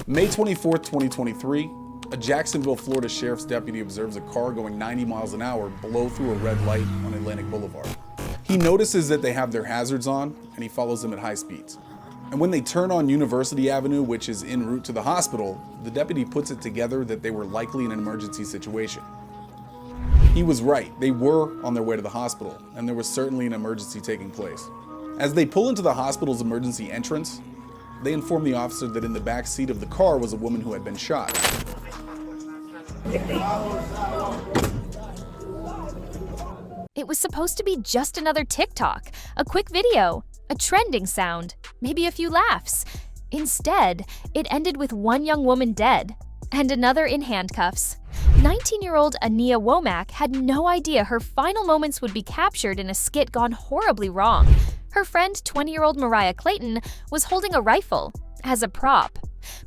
May 24th, 2023, a Jacksonville, Florida sheriff's deputy observes a car going 90 miles an hour blow through a red light on Atlantic Boulevard. He notices that they have their hazards on, and he follows them at high speeds. And when they turn on University Avenue, which is en route to the hospital, the deputy puts it together that they were likely in an emergency situation. He was right, they were on their way to the hospital, and there was certainly an emergency taking place. As they pull into the hospital's emergency entrance, they inform the officer that in the back seat of the car was a woman who had been shot. It was supposed to be just another TikTok, a quick video, a trending sound, maybe a few laughs. Instead, it ended with one young woman dead and another in handcuffs. 19-year-old Ania Womack had no idea her final moments would be captured in a skit gone horribly wrong. Her friend, 20-year-old Mariah Clayton, was holding a rifle as a prop.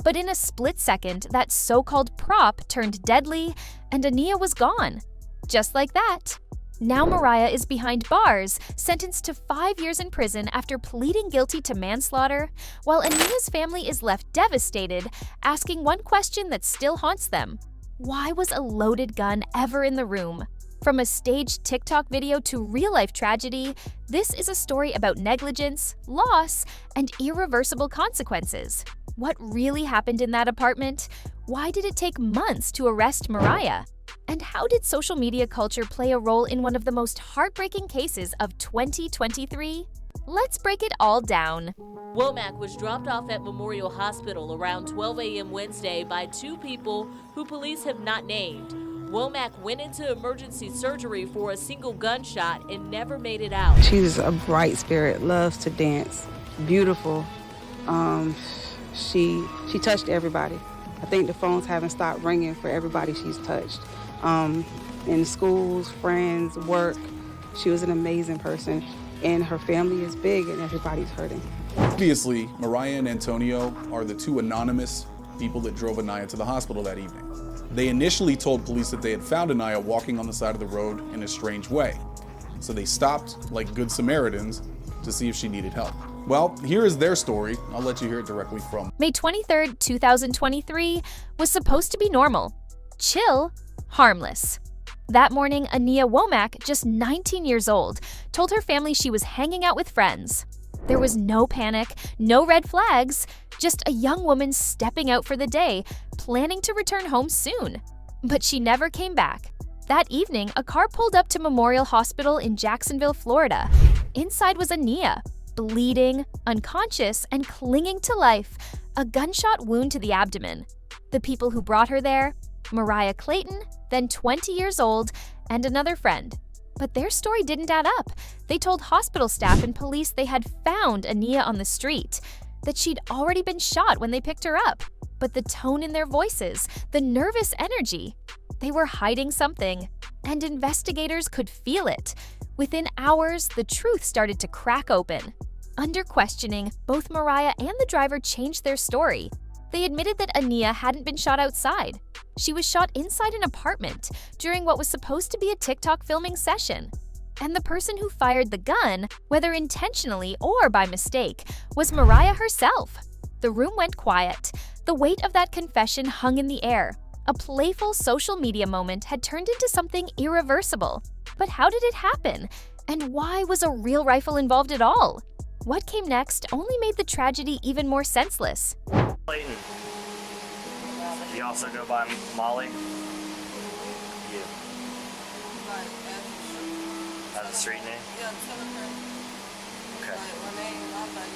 But in a split second, that so-called prop turned deadly, and Ania was gone. Just like that. Now Mariah is behind bars, sentenced to 5 years in prison after pleading guilty to manslaughter, while Ania's family is left devastated, asking one question that still haunts them. Why was a loaded gun ever in the room? From a staged TikTok video to real-life tragedy, this is a story about negligence, loss, and irreversible consequences. What really happened in that apartment? Why did it take months to arrest Mariah? And how did social media culture play a role in one of the most heartbreaking cases of 2023? Let's break it all down. Womack was dropped off at Memorial Hospital around 12 a.m. Wednesday by two people who police have not named. Womack went into emergency surgery for a single gunshot and never made it out. She's a bright spirit, loves to dance, beautiful. She touched everybody. I think the phones haven't stopped ringing for everybody she's touched. In schools, friends, work, she was an amazing person. And her family is big and everybody's hurting. Obviously, Mariah and Antonio are the two anonymous people that drove Ania to the hospital that evening. They initially told police that they had found Ania walking on the side of the road in a strange way. So they stopped, like good Samaritans, to see if she needed help. Well, here is their story. I'll let you hear it directly from. May 23rd, 2023 was supposed to be normal, chill, harmless. That morning, Ania Womack, just 19 years old, told her family she was hanging out with friends. There was no panic, no red flags, just a young woman stepping out for the day, planning to return home soon. But she never came back. That evening, a car pulled up to Memorial Hospital in Jacksonville, Florida. Inside was Ania, bleeding, unconscious, and clinging to life, a gunshot wound to the abdomen. The people who brought her there? Mariah Clayton, then 20 years old, and another friend. But their story didn't add up. They told hospital staff and police they had found Ania on the street, that she'd already been shot when they picked her up. But the tone in their voices, the nervous energy, they were hiding something, and investigators could feel it. Within hours, the truth started to crack open. Under questioning, both Mariah and the driver changed their story. They admitted that Ania hadn't been shot outside. She was shot inside an apartment during what was supposed to be a TikTok filming session. And the person who fired the gun, whether intentionally or by mistake, was Mariah herself. The room went quiet. The weight of that confession hung in the air. A playful social media moment had turned into something irreversible. But how did it happen? And why was a real rifle involved at all? What came next only made the tragedy even more senseless. Clayton. You also go by Molly? Yeah. That's a street name? Yeah, tell her. Okay. Like my name, I was like,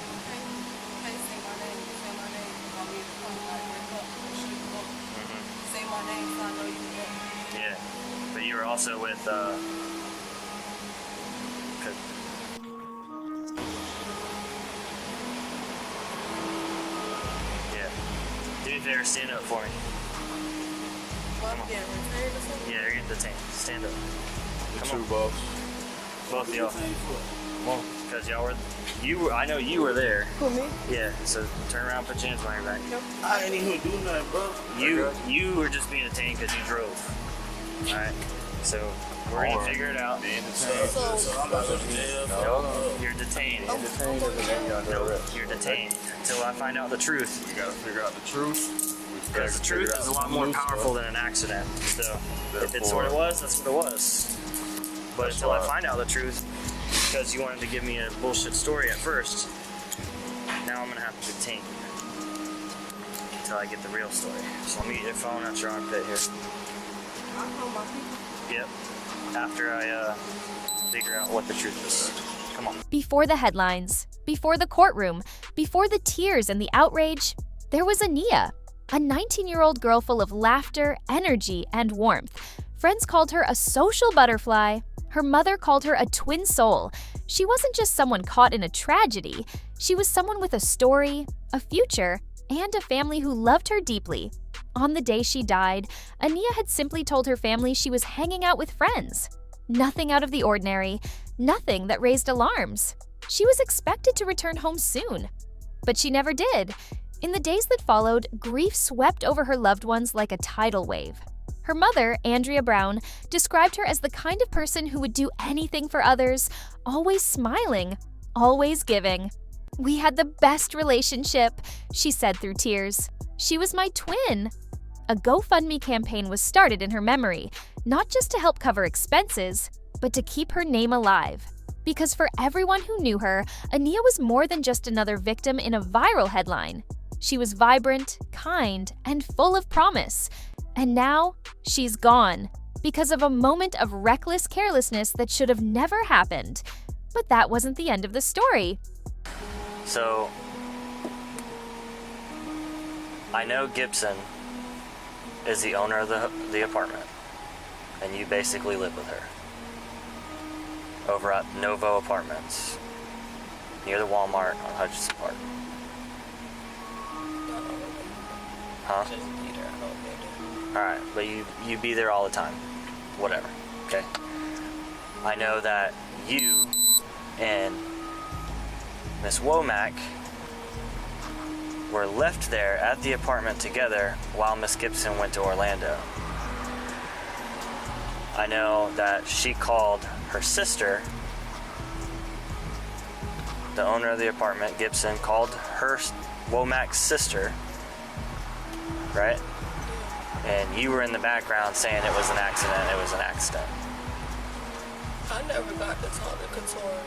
hey, say my name, you want me to come, like, wake up, shoot you up. Say my name so I know you there. Yeah. But you were also with, yeah. Do me a favor, stand up for me. Well, I'm getting retired or something? Yeah, you're getting detained. Stand up. Come on, boss. Both of y'all. Well, because y'all were, I know you were there. Who, me? Yeah, so turn around, put your hands behind your back. No. I ain't even do nothing, bro. You were just being detained because you drove. Alright, so we're gonna figure it out. So I'm about to jail. No, you're detained. Detained doesn't mean y'all know that. You're detained until I find out the truth. We gotta figure out the truth. Because the truth is a lot more powerful than an accident. So if it's what it was, that's what it was. But until I find out the truth, because you wanted to give me a bullshit story at first, now I'm gonna have to continue until I get the real story. So let me get your phone out your armpit here. Yep. After I figure out what the truth is. Come on. Before the headlines, before the courtroom, before the tears and the outrage, there was Ania, a 19-year-old girl full of laughter, energy, and warmth. Friends called her a social butterfly. Her mother called her a twin soul. She wasn't just someone caught in a tragedy. She was someone with a story, a future, and a family who loved her deeply. On the day she died, Ania had simply told her family she was hanging out with friends. Nothing out of the ordinary, nothing that raised alarms. She was expected to return home soon, but she never did. In the days that followed, grief swept over her loved ones like a tidal wave. Her mother, Andrea Brown, described her as the kind of person who would do anything for others, always smiling, always giving. "We had the best relationship," she said through tears. "She was my twin." A GoFundMe campaign was started in her memory, not just to help cover expenses, but to keep her name alive. Because for everyone who knew her, Ania was more than just another victim in a viral headline. She was vibrant, kind, and full of promise. And now, she's gone because of a moment of reckless carelessness that should have never happened. But that wasn't the end of the story. So, I know Gibson is the owner of the apartment, and you basically live with her over at Novo Apartments near the Walmart on Hutchinson Park. Huh? Alright, but you be there all the time. Whatever. Okay? I know that you and Miss Womack were left there at the apartment together while Miss Gibson went to Orlando. I know that she called her sister, the owner of the apartment, Gibson, called her Womack's sister, right? And you were in the background saying it was an accident, it was an accident. I never got to talk to Couture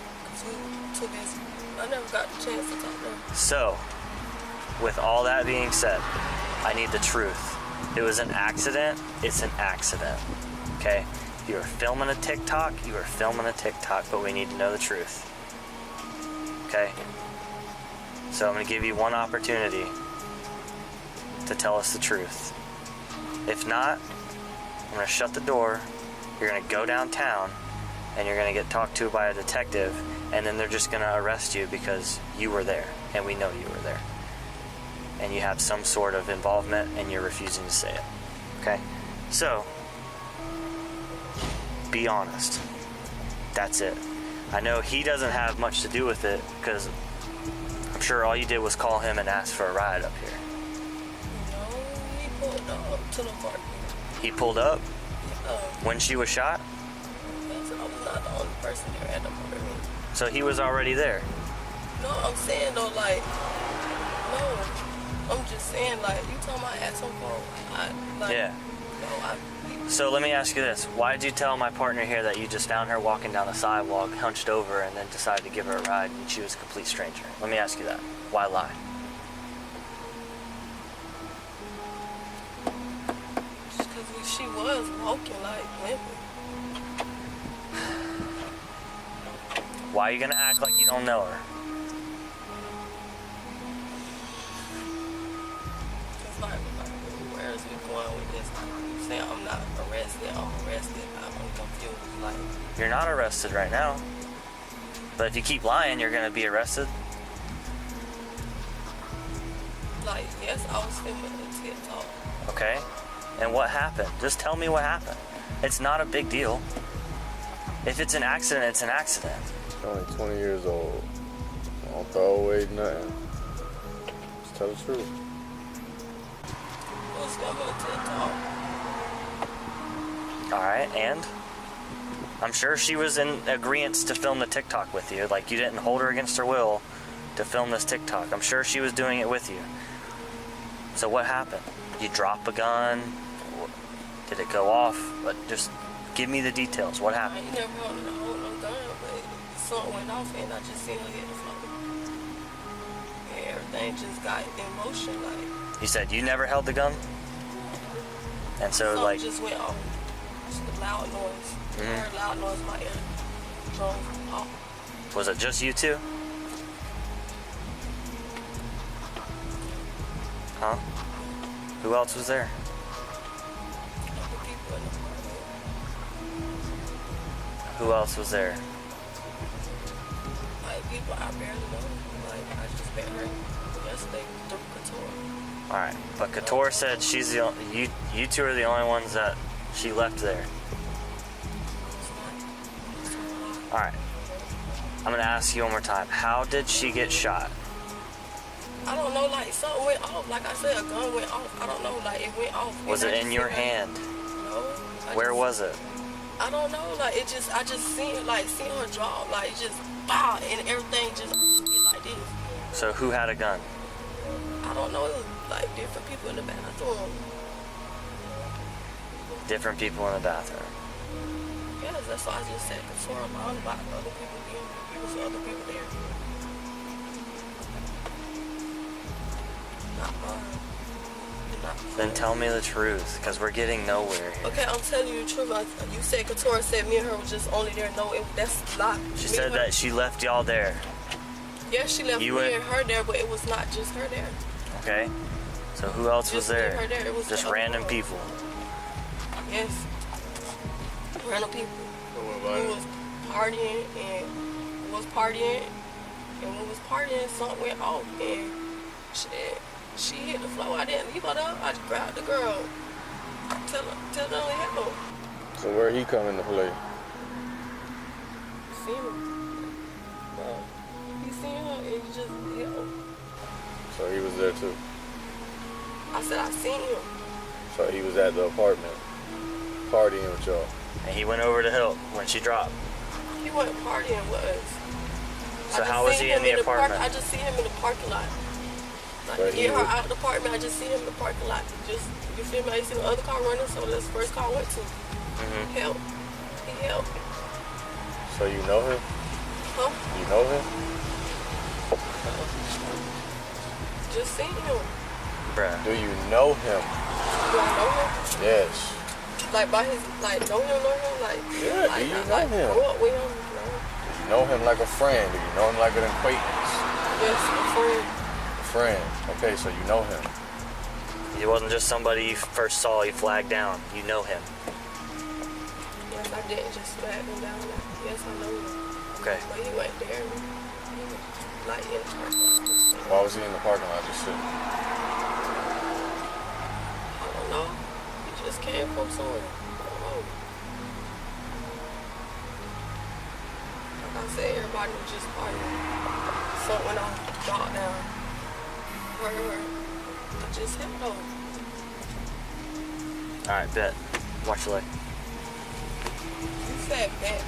to this. I never got the chance to talk to her. So, with all that being said, I need the truth. It was an accident, it's an accident, okay? You were filming a TikTok, but we need to know the truth, okay? So I'm gonna give you one opportunity to tell us the truth. If not, I'm gonna shut the door, you're gonna go downtown, and you're gonna get talked to by a detective, and then they're just gonna arrest you because you were there, and we know you were there. And you have some sort of involvement, and you're refusing to say it, okay? So, be honest. That's it. I know he doesn't have much to do with it, because I'm sure all you did was call him and ask for a ride up here. No, he pulled up to the market. He pulled up Yeah. when she was shot? Because I was not the only person there at the murder scene. So he was already there. No, I'm saying though, like, no. I'm just saying, like, you talking about asking for, Yeah. No, So let me ask you this. Why did you tell my partner here that you just found her walking down the sidewalk, hunched over, and then decided to give her a ride, and she was a complete stranger? Let me ask you that. Why lie? just because she was walking, like, limping. Why are you gonna act like you don't know her? Because, like, where is we going with this? You saying I'm not arrested, I'm arrested. I'm confused, like. You're not arrested right now. But if you keep lying, you're gonna be arrested. Like, yes, I was filming a TikTok. Okay? And what happened? Just tell me what happened. It's not a big deal. If it's an accident, it's an accident. She's only 20 years old. Don't throw away nothing. Just tell the truth. I was filming a TikTok. Alright, and? I'm sure she was in agreement to film the TikTok with you. Like, you didn't hold her against her will to film this TikTok. I'm sure she was doing it with you. So what happened? You drop a gun? Did it go off? But just give me the details. What I happened? ain't never hold no gun, but something went off and I just seen her hit the floor. And everything just got in motion, like. You said you never held the gun? And so, Something like, just went off. Just a loud noise. I heard a loud noise in my ear. Drove off. was it just you two? Huh? Who else was there? Other people in the apartment. Who else was there? Like people I barely know. Like I just met her yesterday through Couture. All right, but Couture said she's the you two are the only ones that she left there. All right, I'm gonna ask you one more time. How did she get shot? I don't know, like something went off. Like I said, a gun went off. I don't know, like it went off. Was And it I in just your seen her- hand? No. Where was it? I don't know, like it just, I just seen her drop, like just bah, and everything just like this. So who had a gun? I don't know, it was like different people in the bathroom. Different people in the bathroom. Yes, that's why I just said Couture. I don't know about other people being, it was other people there. Not mine. Not mine. Then tell me the truth, because we're getting nowhere here. Okay, I'm telling you the truth. You said Couture said me and her was just only there. No, that's a lie. She Me said and her- that she left y'all there. Yeah, she left You me went- and her there, but it was not just her there. Okay? So who else was Just me and there? her there. It was Just the other random girl. people. Yes. Random people who was partying and we was partying, something went off and she hit the floor. I didn't leave her there. I just grabbed the girl. Tell her to help. So where he come into play? Seen him. He seen her and he just helped. So he was there too. I said I seen him. So he was at the apartment partying with y'all. And he went over to help when she dropped. He wasn't partying with us. So I just how was seen he in him the apartment? I just see him in the parking lot. Like, But to he get her was- out of the apartment, I just see him in the parking lot. Just, you feel me? I see the other car running, so that's the first car I went to. Help. He helped. So you know him? Huh? You know him? Just seen him. Bruh. Do you know him? Do I know him? Yes. Like by his, like know him? Like, Yeah, like, do you I, know like, him? grew up with him, Do you know him like a friend? Do you know him like an acquaintance? Yes, a friend. A friend. Okay, so you know him. He wasn't just somebody you first saw, you flagged down. You know him. Yes, I didn't just flag him down. Yes, I know him. Okay. But he went there. He was like in the parking lot. Why was he in the parking lot just sitting? I don't know. He just came from somewhere. I don't know. Like I said, everybody was just partying. Something went off, dropped down. Her. I just hit though. All right, bet. Watch your leg. You said bet.